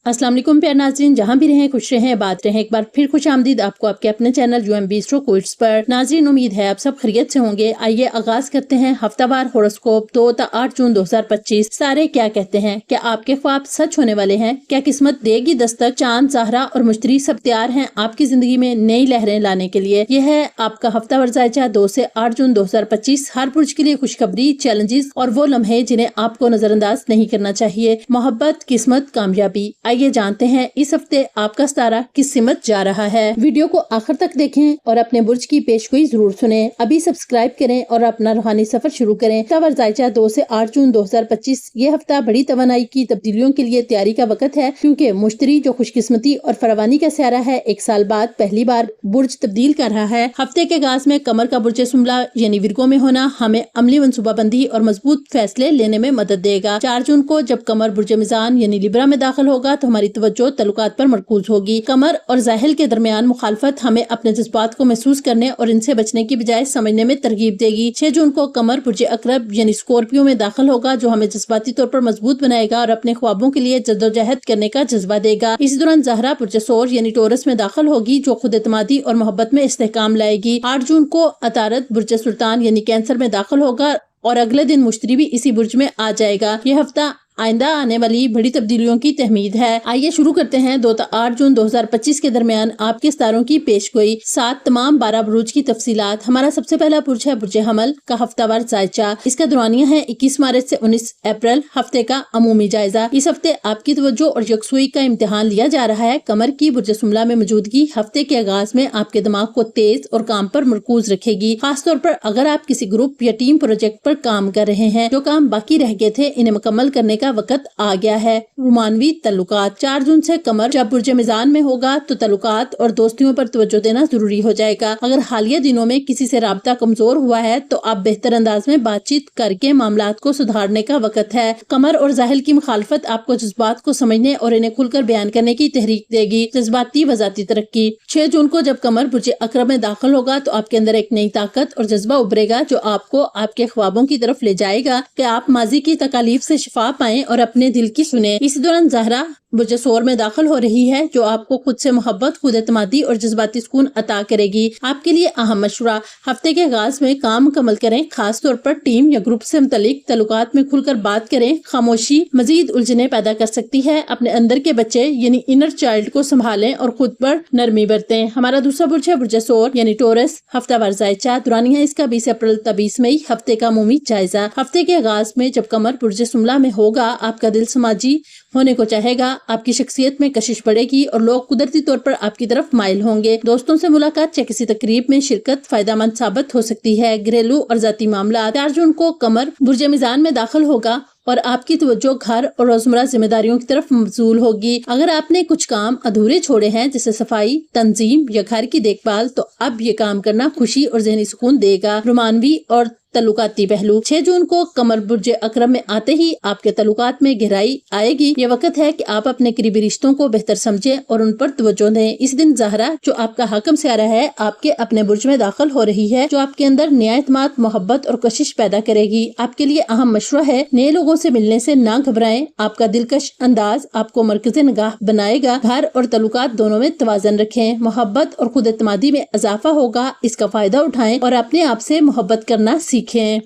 अस्सलाम वालेकुम प्यार नाज़रीन, जहाँ भी रहें खुश रहें, बात रहें। एक बार फिर खुश आमदीद आपको आपके अपने चैनल UM Bistro क्विज़ पर। नाज़रीन, उम्मीद है आप सब खैरियत से होंगे। आइए आगाज करते हैं हफ्तावार हॉरोस्कोप 2 ता 8 जून 2025। सारे क्या कहते हैं? क्या आपके ख्वाब सच होने वाले हैं? क्या किस्मत देगी दस्तक? चांद, ज़हरा और मुश्तरी सब तैयार हैं आपकी जिंदगी में नई लहरें लाने के लिए। यह है आपका हफ्तावार जायजा 2 से 8 जून 2025। हर बुर्ज के लिए खुशखबरी, चैलेंजेस और वो लम्हे जिन्हें आपको नजरअंदाज नहीं करना चाहिए। मोहब्बत, किस्मत, कामयाबी। आइए जानते हैं इस हफ्ते आपका सितारा किस सिमत जा रहा है। वीडियो को आखिर तक देखें और अपने बुर्ज की पेशगोई जरूर सुने। अभी सब्सक्राइब करें और अपना रूहानी सफर शुरू करें। हफ्तावार जायजा 2 से 8 जून 2025। ये हफ्ता बड़ी तवानाई की तब्दीलियों के लिए तैयारी का वक्त है, क्योंकि मुश्तरी जो खुशकिस्मती और फरावानी का सियारा है, एक साल बाद पहली बार बुर्ज तब्दील कर रहा है। हफ्ते के आगाज में कमर का बुर्ज सुमला यानी विरगो में होना हमें अमली मनसूबाबंदी और मजबूत फैसले लेने में मदद देगा। 4 जून को जब कमर बुर्ज मिजान यानी लिब्रा में दाखिल होगा तो हमारी तवज्जो तल्लुकात पर मरकूज होगी। कमर और जाहिल के दरमियान मुखालफत हमें अपने जज्बात को महसूस करने और इनसे बचने की बजाय समझने में तरगीब देगी। 6 जून को कमर बुर्ज अकरब यानी स्कॉर्पियो में दाखिल होगा, जो हमें जज्बाती तौर पर मजबूत बनाएगा और अपने ख्वाबों के लिए जद्दोजहद करने का जज्बा देगा। इस दौरान ज़हरा बुर्ज सोर यानी टोरस में दाखिल होगी, जो खुद एतमादी और मोहब्बत में इस्तेहकाम लाएगी। 8 जून को अतारत बुर्ज सुल्तान यानी कैंसर में दाखिल होगा और अगले दिन मुश्तरी भी इसी बुर्ज में आ जाएगा। यह हफ्ता आइंदा आने वाली बड़ी तब्दीलियों की तहमीद है। आइए शुरू करते हैं 2 से 8 जून 2025 के दरमियान आपके सितारों की पेशगोई। 7 तमाम 12 बुरूज की तफसीलात। हमारा सबसे पहला बुर्ज है बुर्ज हमल का हफ्तावार जायजा। इसका दौरानिया है 21 मार्च से 19 अप्रैल। हफ्ते का अमूमी जायजा। इस हफ्ते आपकी तवज्जो और यकसुई का इम्तिहान लिया जा रहा है। कमर की बुर्ज सुमला में मौजूदगी हफ्ते के आगाज में आपके दिमाग को तेज और काम पर मरकूज रखेगी। खास तौर पर अगर आप किसी ग्रुप या टीम प्रोजेक्ट पर काम कर रहे हैं, जो काम बाकी रह गए थे, इन्हें मुकम्मल करने का वक्त आ गया है। रोमानवी तल्लुकात। 4 जून से कमर जब बुर्ज मिजान में होगा तो तल्लुकात और दोस्तियों पर तवज्जो देना जरूरी हो जाएगा। अगर हालिया दिनों में किसी से राब्ता कमजोर हुआ है तो आप बेहतर अंदाज में बातचीत करके मामलात को सुधारने का वक्त है। कमर और जाहिल की मुखालफत आपको जज्बात को समझने और इन्हें खुलकर बयान करने की तहरीक देगी। जज्बाती वजाती तरक्की। 6 जून को जब कमर बुर्ज अकरब में दाखिल होगा तो आपके अंदर एक नई ताकत और जज्बा उभरेगा, जो आपको आपके ख्वाबों की तरफ ले जाएगा कि आप माजी की तकालीफ से शिफा पाएं और अपने दिल की सुने। इस दौरान ज़हरा बुर्ज सोर में दाखिल हो रही है, जो आपको खुद से मोहब्बत, खुद एतमादी और जज्बाती सुकून अता करेगी। आपके लिए अहम मशवरा, हफ्ते के आगाज में काम मुकम्मल करें। खास तौर पर टीम या ग्रुप से मुतल्लिक तल्लुकात में खुलकर बात करें। खामोशी मजीद उलझने पैदा कर सकती है। अपने अंदर के बच्चे यानी इनर चाइल्ड को संभालें और खुद पर नरमी बरतें। हमारा दूसरा बुर्ज है बुर्ज सोर यानी टोरस। हफ्तावार जायजा। दौरानिया इसका 20 अप्रैल ता 20 मई। हफ्ते का अमूमी जायजा। हफ्ते के आगाज में जब कमर बुर्ज सुमला में होगा, आपका दिल समाजी होने को चाहेगा। आपकी शख्सियत में कशिश बढ़ेगी और लोग कुदरती तौर पर आपकी तरफ माइल होंगे। दोस्तों से मुलाकात या किसी तकरीब में शिरकत फायदेमंद साबित हो सकती है। घरेलू और जाती मामला। 4 जून को कमर बुर्ज मिजान में दाखिल होगा और आपकी तवज्जो घर और रोजमर्रा जिम्मेदारियों की तरफ मबजूल होगी। अगर आपने कुछ काम अधूरे छोड़े हैं, जैसे सफाई, तंजीम या घर की देखभाल, तो अब ये काम करना खुशी और जहनी सुकून देगा। रोमानवी और तल्लुकाती पहलू। 6 जून को कमर बुर्ज अकरब में आते ही आपके तल्लुकात में गहराई आएगी। ये वक्त है कि आप अपने करीबी रिश्तों को बेहतर समझें और उन पर तवज्जो दें। इस दिन ज़हरा जो आपका हाकम सियारा है, आपके अपने बुर्ज में दाखिल हो रही है, जो आपके अंदर नया एतमाद, मोहब्बत और कशिश पैदा करेगी। आपके लिए अहम मशवरा है, नए लोगों से मिलने से ना घबराएं। आपका दिलकश अंदाज आपको मरकज़े निगाह बनाएगा। घर और तल्लुकात दोनों में तवाज़न रखें। मोहब्बत और खुद एतमादी में इजाफा होगा। इसका फायदा उठाएं और अपने आप से मोहब्बत करना सीखें।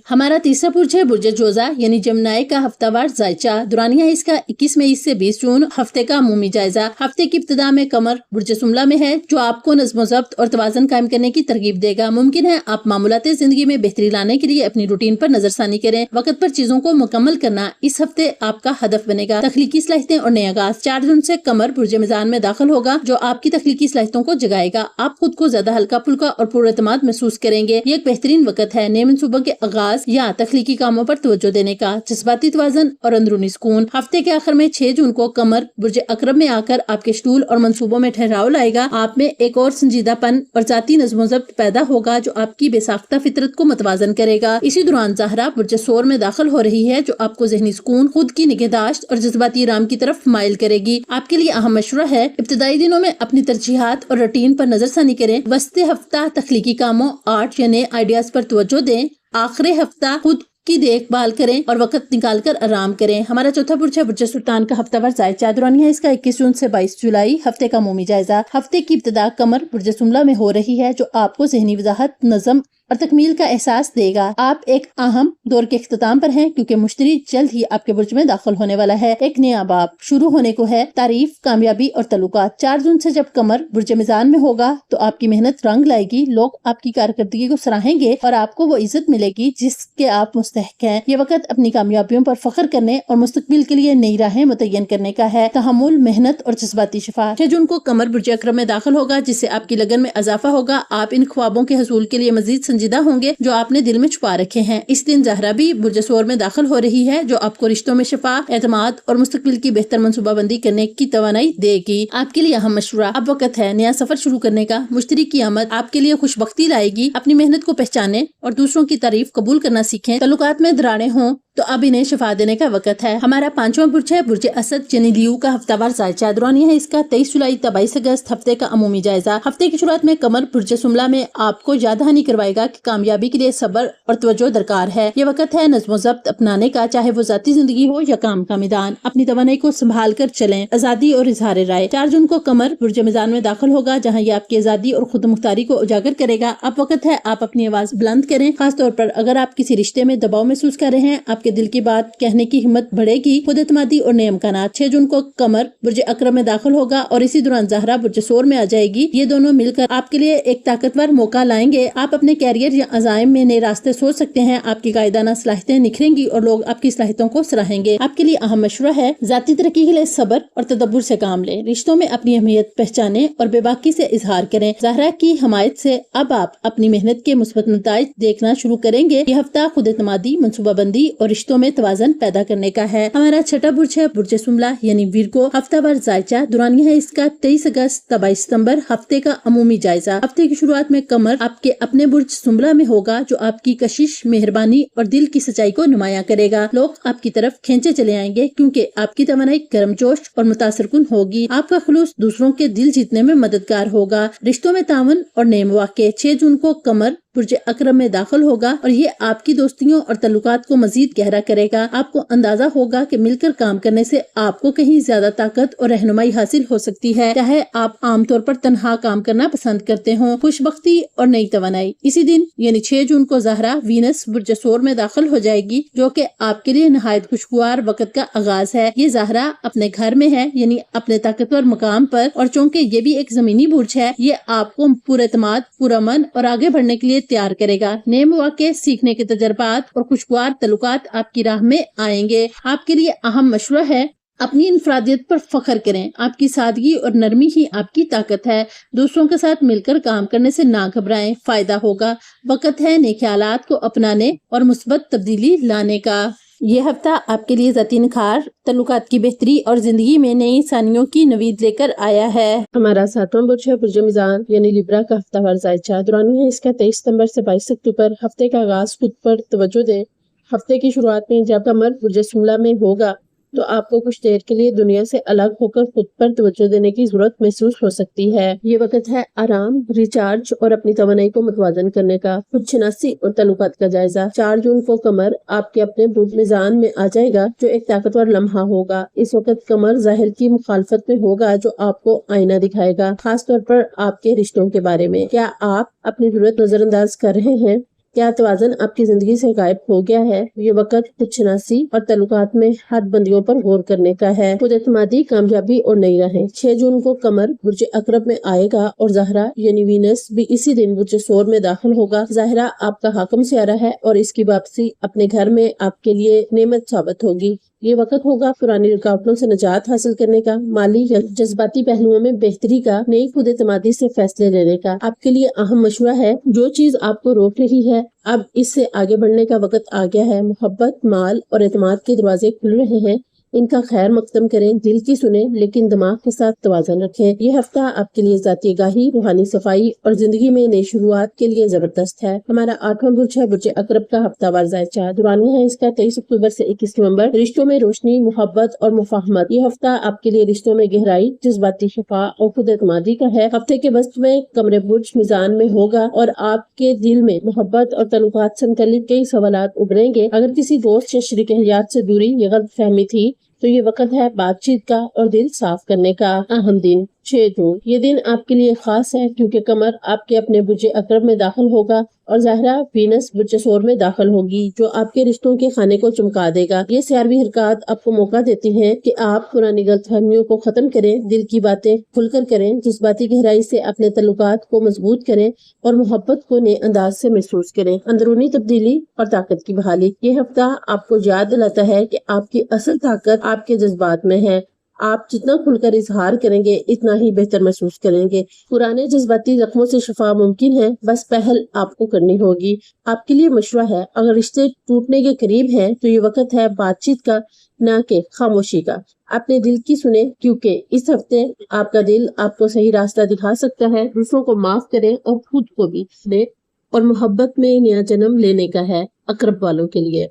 हमारा तीसरा बुर्ज है बुर्ज जोजा यानी जमनाए का हफ्तावार जायजा। दुरानिया इसका 21 मई से 20 जून। हफ्ते का अमूमी जायजा। हफ्ते की इब्तिदा में कमर बुर्ज सुमला में है, जो आपको नज़्म ज़ब्त और तवाज़न कायम करने की तरगीब देगा। मुमकिन है आप मामूलाती जिंदगी में बेहतरी लाने के लिए अपनी रूटीन पर नजरसानी करें। वक्त पर चीजों को मुकम्मल करना इस हफ्ते आपका हदफ बनेगा। तख्लीकी सलाहियतें और नया आगाज। 4 जून से कमर बुर्ज मिजान में दाखिल होगा, जो आपकी तख्लीकी सलाहियतों को जगाएगा। आप खुद को ज्यादा हल्का फुल्का और पुरएतमाद महसूस करेंगे। ये एक बेहतरीन वक्त है नए मंसूबों के आगाज या तख्लीकी कामों पर तवज्जो देने का। जज्बाती तवाज़न और अंदरूनी सुकून। हफ्ते के आखिर में 6 जून को कमर बुर्ज अकरब में आकर आपके शेड्यूल और मंसूबों में ठहराव लाएगा। आप में एक और संजीदापन और जाती नज़्म ज़ब्त पैदा होगा, जो आपकी बेसाख्ता फितरत को मतवाजन करेगा। इसी दौरान ज़हरा बुर्ज सोर में दाखिल हो रही है, जो आपको ज़हनी सुकून, खुद की निगहदाश्त और जज्बाती आराम की तरफ माइल करेगी। आपके लिए अहम मशवरा है, इब्तिदाई दिनों में अपनी तरजीहात और रूटीन पर नजरसानी करें। वस्ते हफ्ता तख्लीकी कामों, आर्ट या नए आइडियाज पर तवज्जो दें। आखिरी हफ्ता खुद की देखभाल करें और वक्त निकाल कर आराम करें। हमारा चौथा बुर्ज है बुर्ज सुल्तान का हफ्तावार जायद चादरानी है। इसका 21 जून से 22 जुलाई हफ्ते का अमूमी जायजा। हफ्ते की इब्तिदा कमर बुर्ज सुमला में हो रही है, जो आपको ज़हनी वजाहत, नज़म और तकमील का एहसास देगा। आप एक अहम दौर के इख्तिताम पर हैं, क्योंकि मुश्तरी जल्द ही आपके बुर्ज में दाखिल होने वाला है। एक नया बाब शुरू होने को है। तारीफ, कामयाबी और तल्लुकात। 4 जून से जब कमर बुर्ज मिजान में होगा तो आपकी मेहनत रंग लाएगी। लोग आपकी कारकर्दगी को सराहेंगे और आपको वो इज्जत मिलेगी जिसके आप मुस्तहक हैं। ये वक्त अपनी कामयाबियों पर फख्र करने और मुस्तकबिल के लिए नई राहें मुतय्यन करने का है। तहम्मुल, मेहनत और जज्बाती शिफा। 6 जून को कमर बुर्ज अकरम में दाखिल होगा, जिससे आपकी लगन में इजाफा होगा। आप इन ख्वाबों के हसूल के लिए मजीद संजीदा होंगे जो आपने दिल में छुपा रखे हैं। इस दिन ज़हरा भी बुर्ज सोर में दाखिल हो रही है, जो आपको रिश्तों में शफा, एतमाद और मुस्तकबिल की बेहतर मंसूबाबंदी करने की तवानाई देगी। आपके लिए अहम मशवरा, अब वक्त है नया सफर शुरू करने का। मुश्तरी की आमद आपके लिए खुशबख्ती लाएगी। अपनी मेहनत को पहचाने और दूसरों की तारीफ कबूल करना सीखें। तल्लुकात में दरारें हों तो अब इन्हें शफा देने का वक्त है। हमारा 5वां बुर्ज है बुर्ज असद यानी लियू का हफ्तावार जायद चादरानी है। इसका 23 जुलाई से 22 अगस्त हफ्ते का अमूमी जायजा। हफ्ते की शुरुआत में कमर बुर्ज सुमला में आपको याद दहानी करवाएगा कि कामयाबी के लिए सब्र और तवज्जो दरकार है। ये वक्त है नज़्म ज़ब्त अपनाने का, चाहे वो जाती जिंदगी हो या काम का मैदान। अपनी तवानाई को संभाल कर चलें। आजादी और इजहार राय। 4 जून को कमर बुर्ज मिजान में दाखिल होगा, जहाँ ये आपकी आजादी और खुद मुख्तारी को उजागर करेगा। अब वक्त है आप अपनी आवाज बुलंद करें, खास तौर पर अगर आप किसी रिश्ते में दबाव महसूस कर रहे हैं। आपके दिल की बात कहने की हिम्मत बढ़ेगी। खुद एतमादी और नए इम्कानात। 6 जून को कमर बुर्ज अकरम में दाखिल होगा और इसी दौरान ज़हरा बुर्ज सोर में आ जाएगी। ये दोनों मिलकर आपके लिए एक ताकतवर मौका लाएंगे। आप अपने कैरियर या अज़ाइम में नए रास्ते सोच सकते हैं। आपकी कायदाना सलाहियतें निखरेंगी और लोग आपकी सलाहियतों को सराहेंगे। आपके लिए अहम मशवरा है जाती तरक्की के लिए सब्र और तदब्बुर से काम लें। रिश्तों में अपनी अहमियत पहचाने और बेबाकी से इजहार करें। ज़हरा की हमायत से अब आप अपनी मेहनत के मुस्बत नताइज देखना शुरू करेंगे। ये हफ्ता खुद एतमादी, मनसूबाबंदी और रिश्तों में तवाज़न पैदा करने का है। हमारा छठा बुर्ज है बुर्ज सुमला यानी वीरगो हफ्तावार जायचा दुरानी है। इसका 23 अगस्त 22 सितंबर हफ्ते का अमूमी जायजा। हफ्ते की शुरुआत में कमर आपके अपने बुर्ज सुमला में होगा, जो आपकी कशिश, मेहरबानी और दिल की सच्चाई को नुमाया करेगा। लोग आपकी तरफ खींचे चले आएंगे, क्योंकि आपकी तवानाई गर्मजोश और मुतासरकुन होगी। आपका खुलूस दूसरों के दिल जीतने में मददगार होगा। रिश्तों में तावन और नए मौके। 6 जून को कमर बुर्ज अकरम में दाखिल होगा और ये आपकी दोस्तियों और तल्लुकात को मजीद गहरा करेगा। आपको अंदाजा होगा कि मिलकर काम करने से आपको कहीं ज्यादा ताकत और रहनुमाई हासिल हो सकती है, चाहे आप आमतौर पर तन्हा काम करना पसंद करते हो। खुशबख्ती और नई तवानाई। इसी दिन यानी 6 जून को ज़हरा वीनस बुर्ज सोर में दाखिल हो जाएगी, जो कि आपके लिए नहायत खुशगवार वक्त का आगाज है। ये ज़हरा अपने घर में है, यानी अपने ताकतवर मकाम पर, और चूंकि ये भी एक जमीनी बुर्ज है, ये आपको पूरे एतमाद, पूरा मन और आगे बढ़ने के लिए तैयार करेगा। नए मौके, सीखने के तजर्बात और खुशगवार तल्लुकात आपकी राह में आएंगे। आपके लिए अहम मशवरा है अपनी इनफरादियत पर फख्र करें। आपकी सादगी और नरमी ही आपकी ताकत है। दूसरों के साथ मिलकर काम करने से ना घबराएं, फायदा होगा। वक्त है नए ख्यालात को अपनाने और मुस्बत तब्दीली लाने का। ये हफ्ता आपके लिए ज़ाती निखार, तल्लुकात की बेहतरी और जिंदगी में नई इंसानियों की नवीद लेकर आया है। हमारा 7वां बुर्ज है बुर्ज मिजान यानी लिब्रा का हफ्तावार जायचा दुरानी है। इसका 23 सितंबर से 22 अक्टूबर हफ्ते का आगाज खुद पर तवज्जो दें। हफ्ते की शुरुआत में जब कमर बुर्ज सुमला में होगा तो आपको कुछ देर के लिए दुनिया से अलग होकर खुद पर तवज्जो देने की जरूरत महसूस हो सकती है। ये वक्त है आराम, रिचार्ज और अपनी तवानाई को मुतवाजन करने का। खुद शनासी और तल्लुकात का जायजा। 4 जून को कमर आपके अपने बुर्ज मिजान में आ जाएगा, जो एक ताकतवर लम्हा होगा। इस वक्त कमर ज़ाहिर की मुखालफत में होगा, जो आपको आईना दिखाएगा, खास तौर पर आपके रिश्तों के बारे में। क्या आप अपनी जरूरत नजरअंदाज कर रहे हैं? क्या तवाज़न आपकी जिंदगी से गायब हो गया है? ये वक्त खुदशनासी और तल्लुकात में हद बंदियों पर गौर करने का है। खुद एतमादी, कामयाबी और नई राहें। 6 जून को कमर बुर्ज अकरब में आएगा और ज़हरा यानी वीनस भी इसी दिन बुर्ज सोर में दाखिल होगा। ज़हरा आपका हाकिम सियारा है और इसकी वापसी अपने घर में आपके लिए नेमत साबित होगी। ये वक्त होगा पुरानी रुकावटों से निजात हासिल करने का, माली या जज्बाती पहलुओं में बेहतरी का, नई खुद एतमादी से फैसले लेने का। आपके लिए अहम मशवरा है, जो चीज आपको रोक रही है अब इससे आगे बढ़ने का वक्त आ गया है। मोहब्बत, माल और एतमाद के दरवाजे खुल रहे हैं। ان کا خیر مقدم کریں، دل کی سنیں لیکن دماغ کے ساتھ توازن رکھیں۔ یہ ہفتہ آپ کے لیے ذاتی آگاہی، روحانی صفائی اور زندگی میں نئی شروعات کے لیے زبردست ہے۔ ہمارا 8واں برج ہے برج عقرب کا ہفتہ وار ذائچہ، دورانیہ ہے اس کا 23 اکتوبر سے 21 نومبر۔ رشتوں میں روشنی، محبت اور مفاہمت۔ یہ ہفتہ آپ کے لیے رشتوں میں گہرائی، جذباتی شفا اور خود اعتمادی کا ہے۔ ہفتے کے وسط میں قمر برج میزان میں ہوگا اور آپ کے دل میں محبت اور تعلقات سے متعلق کئی سوالات ابھریں گے۔ اگر کسی دوست یا شریک حیات سے دوری یا غلط فہمی تھی تو یہ وقت ہے بات چیت کا اور دل صاف کرنے کا۔ اہم دن 6 جون، یہ دن آپ کے لیے خاص ہے کیونکہ قمر آپ کے اپنے برج عقرب میں داخل ہوگا اور ظاہرہ وینس برج ثور میں داخل ہوگی جو آپ کے رشتوں کے خانے کو چمکا دے گا۔ یہ سیاروی حرکات آپ کو موقع دیتی ہیں کہ آپ پرانی غلط فہمیوں کو ختم کریں، دل کی باتیں کھل کر کریں، جذباتی گہرائی سے اپنے تعلقات کو مضبوط کریں اور محبت کو نئے انداز سے محسوس کریں۔ اندرونی تبدیلی اور طاقت کی بحالی، یہ ہفتہ آپ کو یاد دلاتا ہے کہ آپ کی اصل طاقت آپ کے جذبات میں ہے۔ آپ جتنا کھل کر اظہار کریں گے اتنا ہی بہتر محسوس کریں گے۔ پرانے جذباتی زخموں سے شفا ممکن ہے، بس پہل آپ کو کرنی ہوگی۔ آپ کے لیے مشورہ ہے، اگر رشتے ٹوٹنے کے قریب ہیں تو یہ وقت ہے بات چیت کا، نہ کہ خاموشی کا۔ اپنے دل کی سنیں کیونکہ اس ہفتے آپ کا دل آپ کو صحیح راستہ دکھا سکتا ہے۔ دوسروں کو معاف کریں اور خود کو بھی دیں اور محبت میں نیا جنم لینے کا ہے عقرب والوں کے لیے۔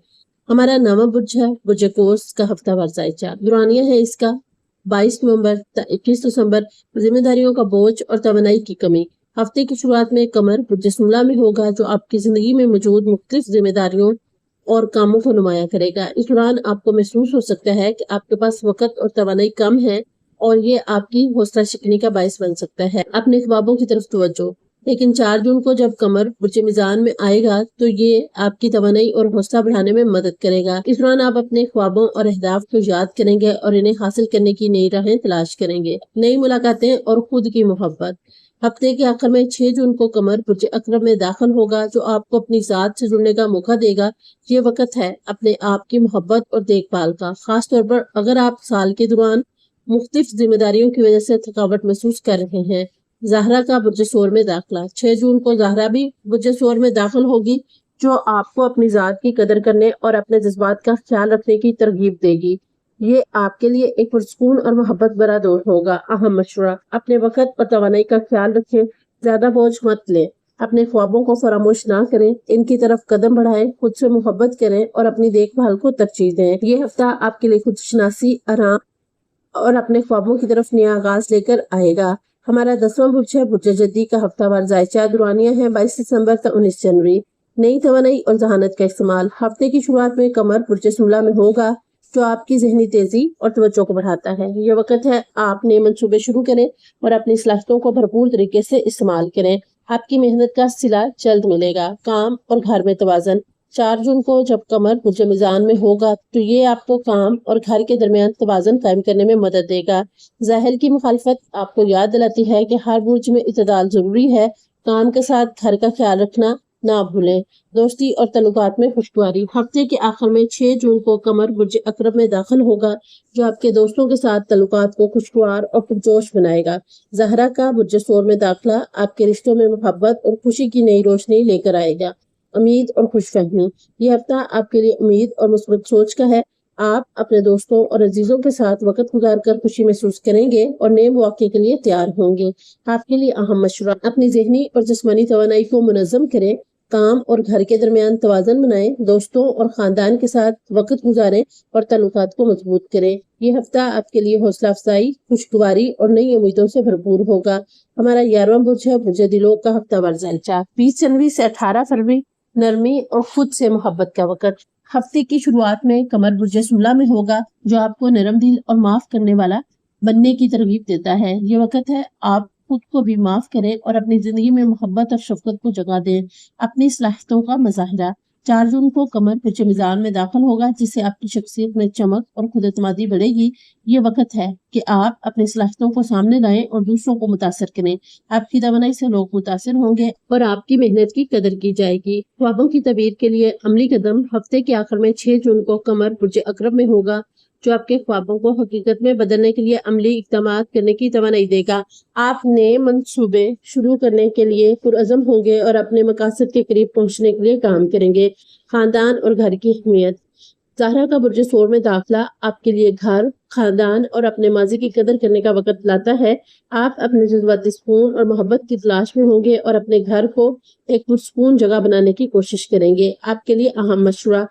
ہمارا 9واں برج ہے برج قوس کا ہفتہ وار ذائچہ، دورانیہ ہے اس کا 22 نومبر تا 21 دسمبر۔ ذمہ داریوں کا بوجھ اور توانائی کی کمی، ہفتے کی شروعات میں قمر برج سملہ میں ہوگا جو آپ کی زندگی میں موجود مختلف ذمہ داریوں اور کاموں کو نمایاں کرے گا۔ اس دوران آپ کو محسوس ہو سکتا ہے کہ آپ کے پاس وقت اور توانائی کم ہے اور یہ آپ کی حوصلہ شکنی کا باعث بن سکتا ہے۔ اپنے خوابوں کی طرف توجہ، لیکن 4 جون کو جب قمر برج میزان میں آئے گا تو یہ آپ کی توانائی اور حوصلہ بڑھانے میں مدد کرے گا۔ اس دوران آپ اپنے خوابوں اور اہداف کو یاد کریں گے اور انہیں حاصل کرنے کی نئی راہیں تلاش کریں گے۔ نئی ملاقاتیں اور خود کی محبت، ہفتے کے آخر میں 6 جون کو قمر برج عقرب میں داخل ہوگا جو آپ کو اپنی ذات سے جڑنے کا موقع دے گا۔ یہ وقت ہے اپنے آپ کی محبت اور دیکھ بھال کا، خاص طور پر اگر آپ سال کے دوران مختلف ذمہ داریوں کی وجہ سے تھکاوٹ محسوس کر رہے ہیں۔ زہرہ کا برج ثور میں داخلہ، 6 جون کو زہرہ بھی برج ثور میں داخل ہوگی جو آپ کو اپنی ذات کی قدر کرنے اور اپنے جذبات کا خیال رکھنے کی ترغیب دے گی۔ یہ آپ کے لیے ایک پرسکون اور محبت بھرا دور ہوگا۔ اہم مشورہ، اپنے وقت اور توانائی کا خیال رکھیں، زیادہ بوجھ مت لیں، اپنے خوابوں کو فراموش نہ کریں، ان کی طرف قدم بڑھائیں، خود سے محبت کریں اور اپنی دیکھ بھال کو ترجیح دیں۔ یہ ہفتہ آپ کے لیے خود شناسی، آرام اور اپنے خوابوں کی طرف نیا آغاز لے کر آئے گا۔ ہمارا 10واں برج ہے برج جدی کا ہفتہ وار ذائچہ، دورانیہ ہے 22 دسمبر تا 19 جنوری۔ نئی توانائی اور ذہانت کا استعمال، ہفتے کی شروعات میں قمر برج سملہ میں ہوگا جو آپ کی ذہنی تیزی اور توجہ کو بڑھاتا ہے۔ یہ وقت ہے آپ نئے منصوبے شروع کریں اور اپنی صلاحیتوں کو بھرپور طریقے سے استعمال کریں۔ آپ کی محنت کا صلہ جلد ملے گا۔ کام اور گھر میں توازن، 4 جون کو جب قمر برج میزان میں ہوگا تو یہ آپ کو کام اور گھر کے درمیان توازن قائم کرنے میں مدد دے گا۔ ظاہر کی مخالفت آپ کو یاد دلاتی ہے کہ ہر برج میں اعتدال ضروری ہے۔ کام کے ساتھ گھر کا خیال رکھنا نہ بھولیں۔ دوستی اور تعلقات میں خوشگواری، ہفتے کے آخر میں 6 جون کو قمر برج عقرب میں داخل ہوگا جو آپ کے دوستوں کے ساتھ تعلقات کو خوشگوار اور پرجوش بنائے گا۔ زہرہ کا برج ثور میں داخلہ آپ کے رشتوں میں محبت اور خوشی کی نئی روشنی لے کر آئے گا۔ امید اور خوش فہمی، یہ ہفتہ آپ کے لیے امید اور مثبت سوچ کا ہے۔ آپ اپنے دوستوں اور عزیزوں کے ساتھ وقت گزار کر خوشی محسوس کریں گے اور نئے مواقع کے لیے تیار ہوں گے۔ آپ کے لیے اہم مشورہ، اپنی ذہنی اور جسمانی توانائی کو منظم کریں، کام اور گھر کے درمیان توازن بنائیں، دوستوں اور خاندان کے ساتھ وقت گزاریں اور تعلقات کو مضبوط کریں۔ یہ ہفتہ آپ کے لیے حوصلہ افزائی، خوشگواری اور نئی امیدوں سے بھرپور ہوگا۔ ہمارا 11واں برج ہے برج دلو کا ہفتہ وار ذائچہ، 20 جنوری سے 18 فروری۔ نرمی اور خود سے محبت کا وقت، ہفتے کی شروعات میں قمر برج سملہ میں ہوگا جو آپ کو نرم دل اور معاف کرنے والا بننے کی ترغیب دیتا ہے۔ یہ وقت ہے آپ خود کو بھی معاف کریں اور اپنی زندگی میں محبت اور شفقت کو جگہ دیں۔ اپنی صلاحیتوں کا مظاہرہ، 4 جون کو قمر برج میزان میں داخل ہوگا جس سے آپ کی شخصیت میں چمک اور خود اعتمادی بڑھے گی۔ یہ وقت ہے کہ آپ اپنی صلاحیتوں کو سامنے لائیں اور دوسروں کو متاثر کریں۔ آپ کی توانائی سے لوگ متاثر ہوں گے اور آپ کی محنت کی قدر کی جائے گی۔ خوابوں کی تعبیر کے لیے عملی قدم، ہفتے کے آخر میں 6 جون کو قمر برج عقرب میں ہوگا جو آپ کے خوابوں کو حقیقت میں بدلنے کے لیے عملی اقدامات کرنے کی توانائی دے گا۔ آپ نئے منصوبے شروع کرنے کے لیے پرعزم ہوں گے اور اپنے مقاصد کے قریب پہنچنے کے لیے کام کریں گے۔ خاندان اور گھر کی اہمیت، زہرا کا برج ثور میں داخلہ آپ کے لیے گھر، خاندان اور اپنے ماضی کی قدر کرنے کا وقت لاتا ہے۔ آپ اپنے جذباتی سکون اور محبت کی تلاش میں ہوں گے اور اپنے گھر کو ایک پرسکون جگہ بنانے کی کوشش کریں گے۔ آپ کے لیے اہم مشورہ: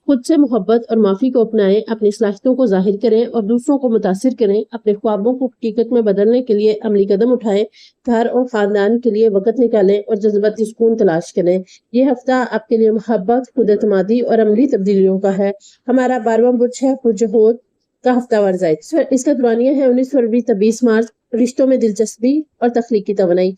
خود سے محبت اور معافی کو اپنائیں، اپنی صلاحیتوں کو ظاہر کریں اور دوسروں کو متاثر کریں۔ اپنے خوابوں کو حقیقت میں بدلنے کے لیے عملی قدم اٹھائیں۔ گھر اور خاندان کے لیے وقت نکالیں اور جذباتی سکون تلاش کریں۔ یہ ہفتہ آپ کے لیے محبت، خود اعتمادی اور عملی تبدیلیوں کا ہے۔ ہمارا 12واں برج ہے برج حوت کا ہفتہ وار زائد۔ اس کا دورانیہ ہے 19 فروری تا 20 مارچ۔ رشتوں میں دلچسپی اور تخلیقی توانائی۔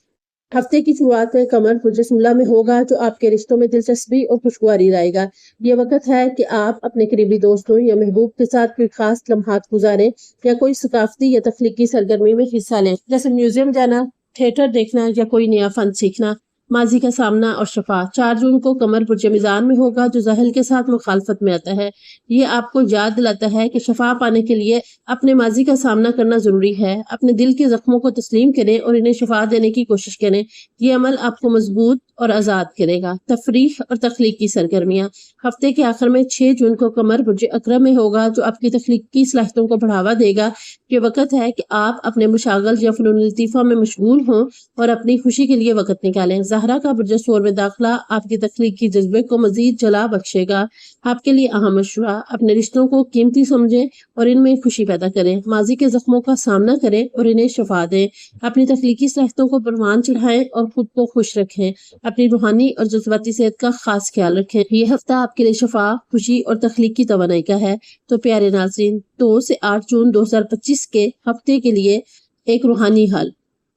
ہفتے کی شروعات میں قمر برج سملہ میں ہوگا جو آپ کے رشتوں میں دلچسپی اور خوشگواری لائے گا۔ یہ وقت ہے کہ آپ اپنے قریبی دوستوں یا محبوب کے ساتھ کوئی خاص لمحات گزاریں یا کوئی ثقافتی یا تخلیقی سرگرمی میں حصہ لیں، جیسے میوزیم جانا، تھیٹر دیکھنا یا کوئی نیا فن سیکھنا۔ ماضی کا سامنا اور شفا: 4 جون کو قمر برج میزان میں ہوگا جو زحل کے ساتھ مخالفت میں آتا ہے۔ یہ آپ کو یاد دلاتا ہے کہ شفا پانے کے لیے اپنے ماضی کا سامنا کرنا ضروری ہے۔ اپنے دل کے زخموں کو تسلیم کریں اور انہیں شفا دینے کی کوشش کریں۔ یہ عمل آپ کو مضبوط اور آزاد کرے گا۔ تفریح اور تخلیقی سرگرمیاں: ہفتے کے آخر میں 6 جون کو قمر برج عقرب میں ہوگا جو آپ کی تخلیقی صلاحیتوں کو بڑھاوا دے گا۔ یہ وقت ہے کہ آپ اپنے مشاغل یا فنون لطیفہ میں مشغول ہوں اور اپنی خوشی کے لیے وقت نکالیں۔ زہرا کا برج ثور میں داخلہ آپ کی تخلیقی جذبے کو مزید جلا بخشے گا۔ آپ کے لیے اہم مشورہ: اپنے رشتوں کو قیمتی سمجھیں اور ان میں خوشی پیدا کریں۔ ماضی کے زخموں کا سامنا کریں اور انہیں شفا دیں۔ اپنی تخلیقی صلاحیتوں کو پروان چڑھائیں اور خود کو خوش رکھیں۔ اپنی روحانی اور جذباتی صحت کا خاص خیال رکھیں۔ یہ ہفتہ آپ کے لیے شفا، خوشی اور تخلیقی توانائی کا ہے۔ تو پیارے ناظرین، 2 سے 8 جون 2025 کے ہفتے کے لیے ایک روحانی حل،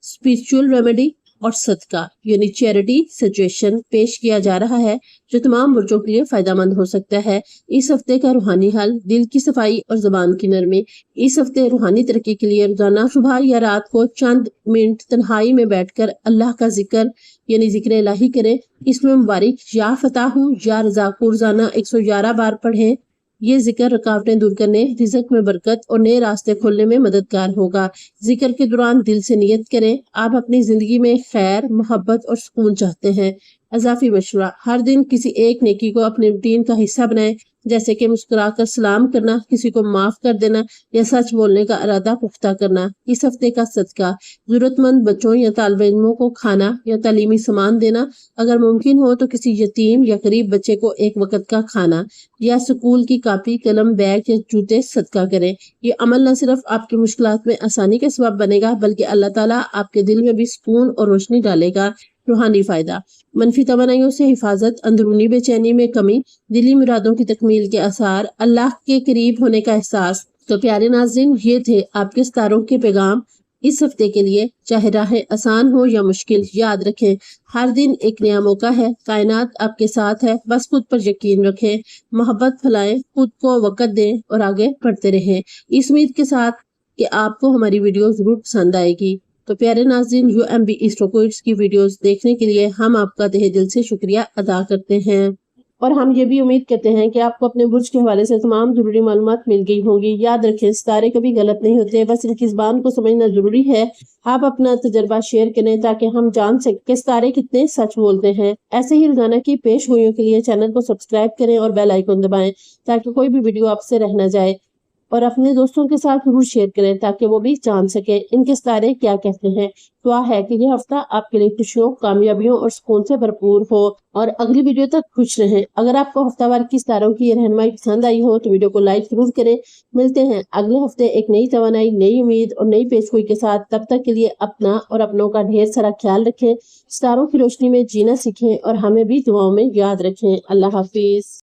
اسپرچول ریمیڈی اور صدقہ یعنی چیریٹی سجیشن پیش کیا جا رہا ہے جو تمام برجوں کے لیے فائدہ مند ہو سکتا ہے۔ اس ہفتے کا روحانی حل: دل کی صفائی اور زبان کی نرمی۔ اس ہفتے روحانی ترقی کے لیے روزانہ صبح یا رات کو چند منٹ تنہائی میں بیٹھ کر اللہ کا ذکر یعنی ذکر الہی کریں۔ اس میں مبارک یا فتح یا رزاق کو روزانہ 111 بار پڑھیں۔ یہ ذکر رکاوٹیں دور کرنے، رزق میں برکت اور نئے راستے کھولنے میں مددگار ہوگا۔ ذکر کے دوران دل سے نیت کریں، آپ اپنی زندگی میں خیر، محبت اور سکون چاہتے ہیں۔ اضافی مشورہ: ہر دن کسی ایک نیکی کو اپنے روٹین کا حصہ بنائیں، جیسے کہ مسکرا کر سلام کرنا، کسی کو معاف کر دینا یا سچ بولنے کا ارادہ پختہ کرنا۔ اس ہفتے کا صدقہ: ضرورت مند بچوں یا طالب علموں کو کھانا یا تعلیمی سامان دینا، اگر ممکن ہو تو کسی یتیم یا غریب بچے کو ایک وقت کا کھانا یا سکول کی کاپی، قلم، بیگ یا جوتے صدقہ کریں۔ یہ عمل نہ صرف آپ کی مشکلات میں آسانی کا سبب بنے گا بلکہ اللہ تعالیٰ آپ کے دل میں بھی سکون اور روشنی ڈالے گا۔ روحانی فائدہ: منفی توانائیوں سے حفاظت، اندرونی بے چینی میں کمی، دلی مرادوں کی تکمیل کے آثار، اللہ کے قریب ہونے کا احساس۔ تو پیارے ناظرین، یہ تھے آپ کے ستاروں کے پیغام اس ہفتے کے لیے۔ چاہے راہیں آسان ہو یا مشکل، یاد رکھیں ہر دن ایک نیا موقع ہے۔ کائنات آپ کے ساتھ ہے، بس خود پر یقین رکھیں، محبت پھیلائیں، خود کو وقت دیں اور آگے بڑھتے رہیں، اس امید کے ساتھ کہ آپ کو ہماری ویڈیو ضرور پسند آئے گی۔ تو پیارے ناظرین، UMB ایسٹرو کوئٹس کی ویڈیوز دیکھنے کے لیے ہم آپ کا تہہ دل سے شکریہ ادا کرتے ہیں، اور ہم یہ بھی امید کرتے ہیں کہ آپ کو اپنے برج کے حوالے سے تمام ضروری معلومات مل گئی ہوں گی۔ یاد رکھیں ستارے کبھی غلط نہیں ہوتے، بس ان کی زبان کو سمجھنا ضروری ہے۔ آپ اپنا تجربہ شیئر کریں تاکہ ہم جان سکیں کہ ستارے کتنے سچ بولتے ہیں۔ ایسے ہی روزانہ کی پیش گوئیوں کے لیے چینل کو سبسکرائب کریں اور بیل آئیکن دبائیں تاکہ کوئی بھی ویڈیو آپ سے رہ نہ جائے، اور اپنے دوستوں کے ساتھ ضرور شیئر کریں تاکہ وہ بھی جان سکیں ان کے ستارے کیا کہتے ہیں۔ دعا ہے کہ یہ ہفتہ آپ کے لیے خوشیوں، کامیابیوں اور سکون سے بھرپور ہو، اور اگلی ویڈیو تک خوش رہیں۔ اگر آپ کو ہفتہ وار کی ستاروں کی یہ رہنمائی پسند آئی ہو تو ویڈیو کو لائک ضرور کریں۔ ملتے ہیں اگلے ہفتے ایک نئی توانائی، نئی امید اور نئی پیش گوئی کے ساتھ۔ تب تک کے لیے اپنا اور اپنوں کا ڈھیر سارا خیال رکھیں، ستاروں کی روشنی میں جینا سیکھیں اور ہمیں بھی دعاؤں میں یاد رکھیں۔ اللہ حافظ۔